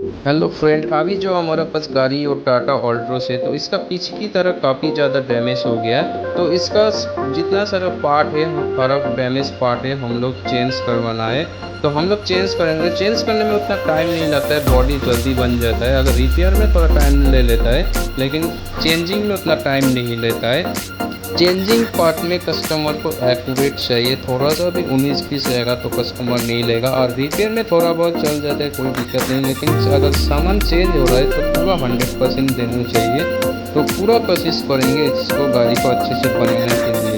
Hello friend, अभी जो हमारे पास गाड़ी और टाटा ऑल्ट्रोस है तो इसका पीछे की तरफ काफ़ी ज़्यादा डैमेज हो गया है। तो इसका जितना सारा पार्ट है, सारा डैमेज पार्ट है, हम लोग चेंज करवाना है। तो हम लोग चेंज करेंगे। चेंज करने में उतना टाइम नहीं लगता है, बॉडी जल्दी बन जाता है। अगर रिपेयर में थोड़ा टाइम ले लेता है, लेकिन चेंजिंग में उतना टाइम नहीं लेता है। चेंजिंग पार्ट में कस्टमर को एक्यूरेट चाहिए, थोड़ा सा भी 19-20 रहेगा तो कस्टमर नहीं लेगा। और रिपेयर में थोड़ा बहुत चल जाता है, कोई दिक्कत नहीं, लेकिन अगर सामान चेंज हो रहा है तो पूरा 100% देना चाहिए। तो पूरा कोशिश करेंगे इसको, गाड़ी को अच्छे से बनाने के लिए।